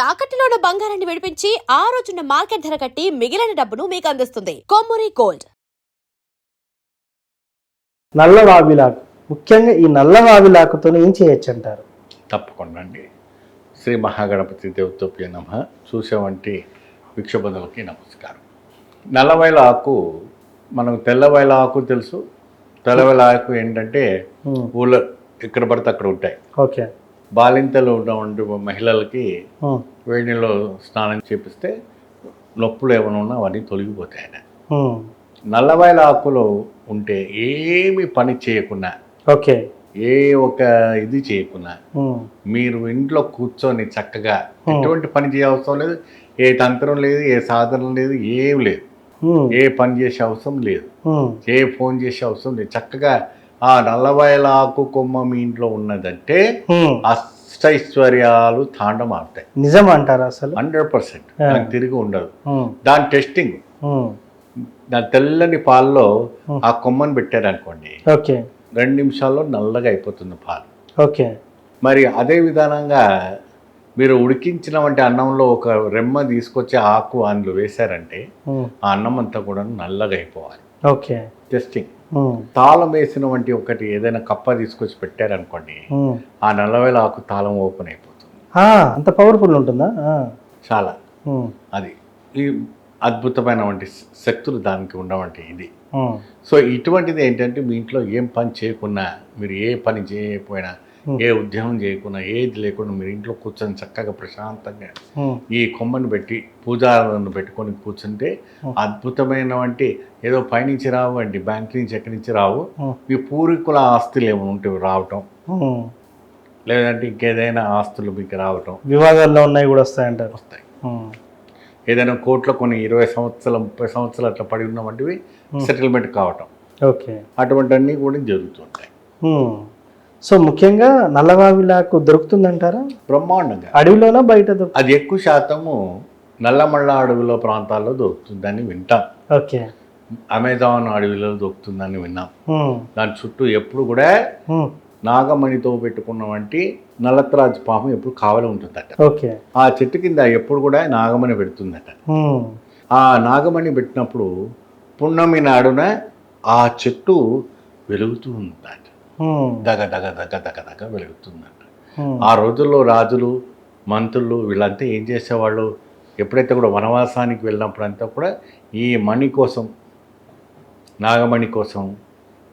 తాకట్టులో ఉన్న బంగారాన్ని విడిపించి ఆ రోజున్న మార్కెట్ ధర కట్టి మిగిలిన డబ్బును మీకు అందిస్తుంది కొమ్మూరి గోల్డ్. నల్ల వావిలాకు, ముఖ్యంగా ఈ నల్ల వావిలాకుతో ఏం చేయొచ్చు అంటారు? తప్పకుండా అండి. శ్రీ మహాగణపతి దేవతోప్య నమః. చూసేవంటి వీక్షబంధులకి నమస్కారం. నల్లవైల ఆకు, మనకు తెల్లవైల ఆకు తెలుసు. తెల్లవైల ఆకు ఏంటంటే ఊళ్ళో ఎక్కడ పడితే అక్కడ ఉంటాయి. ఓకే. బాలింతలు ఉన్నటువంటి మహిళలకి వేడి నీళ్ళు స్నానం చేపిస్తే నొప్పులు ఏమైనా ఉన్నా అవన్నీ తొలగిపోతాయి. నల్లవైల ఆకులో ఉంటే ఏమి పని చేయకుండా, ఓకే, ఏ ఒక ఇది చేయకుండా మీరు ఇంట్లో కూర్చొని చక్కగా ఎటువంటి పని చేయవసరం లేదు, ఏ తంత్రం లేదు, ఏ సాధనం లేదు, ఏం లేదు, ఏ పని చేసే అవసరం లేదు, ఏ ఫోన్ చేసే అవసరం లేదు. చక్కగా ఆ నల్లవైల ఆకు కొమ్మ మీ ఇంట్లో ఉన్నదంటే అష్టైశ్వర్యాలు తాండమాడతాయి. నిజం అంటారా అసలు? 100% నాకు తిరిగి ఉండదు. దాని టెస్టింగ్, దాని తెల్లని పాల్లో ఆ కొమ్మని పెట్టారనుకోండి, ఓకే, 2 నిమిషాల్లో నల్లగా అయిపోతుంది పాలు. ఓకే. మరి అదే విధానంగా మీరు ఉడికించిన వంటి అన్నంలో ఒక రెమ్మ తీసుకొచ్చి ఆకు అందులో వేశారంటే ఆ అన్నం అంతా కూడా నల్లగా అయిపోవాలి. Okay, testing. తాళం వేసిన వంటి ఒకటి ఏదైనా కప్ప తీసుకొచ్చి పెట్టారనుకోండి, ఆ నల్లవేల ఆకు తాళం ఓపెన్ అయిపోతుంది. అంత పవర్ఫుల్ ఉంటుందా? చాలా. అది ఈ అద్భుతమైన వంటి శక్తులు దానికి ఉండవంటి ఇది. సో ఇటువంటిది ఏంటంటే మీ ఇంట్లో ఏం పని చేయకున్నా, మీరు ఏ పని చేయకపోయినా, ఏ ఉద్యమం చేయకున్నా, ఏది లేకుండా మీరు ఇంట్లో కూర్చొని చక్కగా ప్రశాంతంగా ఈ కొమ్మను పెట్టి పూజాలను పెట్టుకొని కూర్చుంటే అద్భుతమైన వంటి ఏదో పైనుంచి రావండి, బ్యాంక్ నుంచి ఎక్కడి నుంచి రావు, మీ పూర్వీకుల ఆస్తులు ఏమైనా ఉంటే రావటం, లేదంటే ఇంకేదైనా ఆస్తులు మీకు రావటం, వివాదాల్లో ఉన్నాయి కూడా వస్తాయంటారు. వస్తాయి. ఏదైనా కోర్టులో కొన్ని 20 సంవత్సరాలు 30 సంవత్సరాలు అట్లా పడి ఉన్న వంటివి సెటిల్మెంట్ కావటం, ఓకే, అటువంటివన్నీ కూడా జరుగుతుంటాయి. సో ముఖ్యంగా నల్లవావిలాకు దొరుకుతుందంటారా? బ్రహ్మాండంగా. అడవిలోనా బయట? అది ఎక్కువ శాతము నల్లమల్ల అడవిలో ప్రాంతాల్లో దొరుకుతుందని వింటాం. ఓకే. అమెజాన్ అడవిలో దొరుకుతుందని విన్నాం. దాని చుట్టూ ఎప్పుడు కూడా నాగమణితో పెట్టుకున్న వంటి నల్లత్రాజు పాము ఎప్పుడు కావలి ఉంటుందట. ఓకే. ఆ చెట్టు కింద ఎప్పుడు కూడా నాగమణి పెడుతుందట. ఆ నాగమణి పెట్టినప్పుడు పున్నమి నాడున ఆ చెట్టు వెలుగుతూ ఉందట. దగ దగ దగ దగ దగ వెలుగుతుందంట. ఆ రోజుల్లో రాజులు, మంత్రులు వీళ్ళంతా ఏం చేసేవాళ్ళు, ఎప్పుడైతే కూడా వనవాసానికి వెళ్ళినప్పుడు అంతా కూడా ఈ మణి కోసం, నాగమణి కోసం,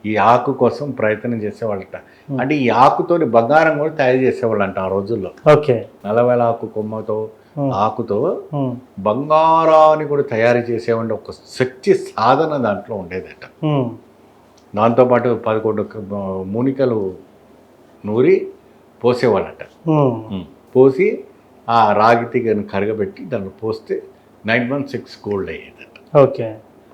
ఈ ఆకు కోసం ప్రయత్నం చేసేవాళ్ళట. అంటే ఈ ఆకుతోని బంగారం కూడా తయారు చేసేవాళ్ళంట ఆ రోజుల్లో. ఓకే. నల్లవేల ఆకు కొమ్మతో, ఆకుతో బంగారాన్ని కూడా తయారు చేసేవాడి ఒక శక్తి సాధన దాంట్లో ఉండేదట. దాంతోపాటు 11 మూనికలు నూరి పోసేవాళ్ళట. పోసి ఆ రాగి తీగను కరగబెట్టి దాన్ని పోస్తే 916 గోల్డ్ అయ్యేదట. ఓకే.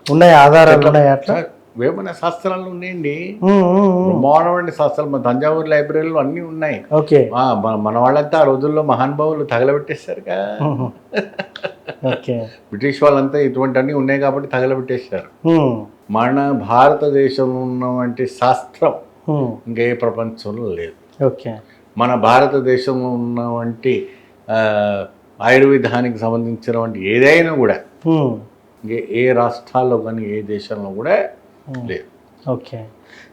ఉన్నాయి ఆధారాలు ఉన్నాయి అట్లా? వేమన శాస్త్రాలు ఉన్నాయండి, బ్రహ్మాండమైన శాస్త్రాలు. మన తంజావూరు లైబ్రరీలో అన్నీ ఉన్నాయి. ఓకే. మన వాళ్ళంతా ఆ రోజుల్లో మహానుభావులు తగలబెట్టేశారుగా. బ్రిటిష్ వాళ్ళంతా ఇటువంటి అన్నీ ఉన్నాయి కాబట్టి తగలబెట్టేశారు. మన భారతదేశంలో ఉన్నటువంటి శాస్త్రం ఇంకే ప్రపంచంలో లేదు. ఓకే. మన భారతదేశంలో ఉన్నటువంటి ఆయుర్వేదానికి సంబంధించినటువంటి ఏదైనా కూడా ఏ రాష్ట్రాల్లో కానీ ఏ దేశంలో కూడా లేదు. ఓకే.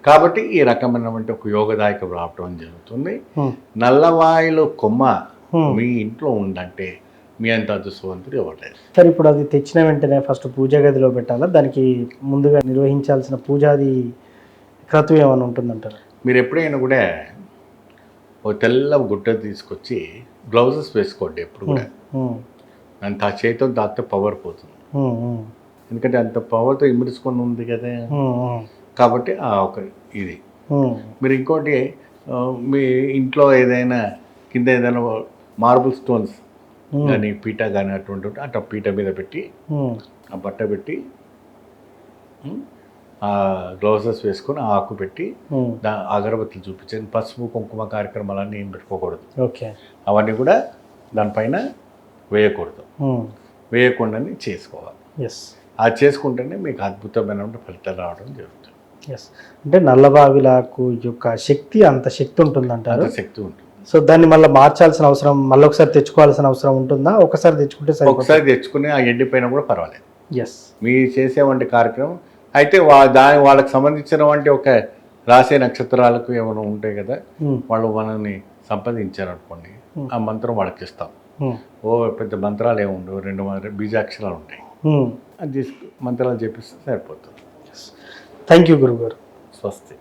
కాబట్టి ఈ రకమైనటువంటి ఒక యోగదాయకం రావటం జరుగుతుంది. నల్లవాయిలో కొమ్మ మీ ఇంట్లో ఉందంటే మీ అంత అదృష్టవంతుడు ఇవ్వలేదు. సరే, ఇప్పుడు అది తెచ్చిన వెంటనే ఫస్ట్ పూజా గదిలో పెట్టాలా? దానికి ముందుగా నిర్వహించాల్సిన పూజాది క్రతువు ఏమైనా ఉంటుందంటారు? మీరు ఎప్పుడైనా కూడా ఒక తెల్ల గుడ్డ తీసుకొచ్చి గ్లౌజెస్ వేసుకోండి ఎప్పుడు కూడా. అంత ఆ చేతితో దాంతో పవర్ పోతుంది, ఎందుకంటే అంత పవర్తో ఇమిడ్చుకొని ఉంది కదా. కాబట్టి ఒక ఇది మీరు ఇంకోటి, మీ ఇంట్లో ఏదైనా కింద ఏదైనా మార్బుల్ స్టోన్స్ కానీ పీట కానీ అటువంటి అట్లా పీట మీద పెట్టి ఆ బట్ట పెట్టి ఆ గ్లౌజెస్ వేసుకొని ఆకు పెట్టి అగరబత్తులు చూపించండి. పసుపు కుంకుమ కార్యక్రమాలన్నీ ఏం పెట్టుకోకూడదు. ఓకే. అవన్నీ కూడా దానిపైన వేయకూడదు, వేయకుండానే చేసుకోవాలి. అది చేసుకుంటేనే మీకు అద్భుతమైన ఫలితాలు రావడం జరుగుతుంది. అంటే నల్లవావిలాకు యొక్క శక్తి అంత శక్తి ఉంటుందంటారు. శక్తి ఉంటుంది. సో దాన్ని మళ్ళీ మార్చాల్సిన అవసరం, మళ్ళీ ఒకసారి తెచ్చుకోవాల్సిన అవసరం ఉంటుందా? ఒకసారి తెచ్చుకుంటే సరిపోతుంది. ఒకసారి తెచ్చుకుని ఆ ఎండిపోయినా కూడా పర్వాలేదు. ఎస్. మీరు చేసేవంటి కార్యక్రమం అయితే వాళ్ళకి సంబంధించిన వంటి ఒక రాసే నక్షత్రాలకు ఏమైనా ఉంటాయి కదా, వాళ్ళు మనల్ని సంపాదించారనుకోండి, ఆ మంత్రం వాళ్ళకి ఇస్తాం. ఓ పెద్ద మంత్రాలు ఏముండవు, 2 బీజాక్షరాలు ఉంటాయి, అది మంత్రాలు చెప్పిస్తే సరిపోతుంది. థ్యాంక్ యూ గురుగారు. స్వస్తి.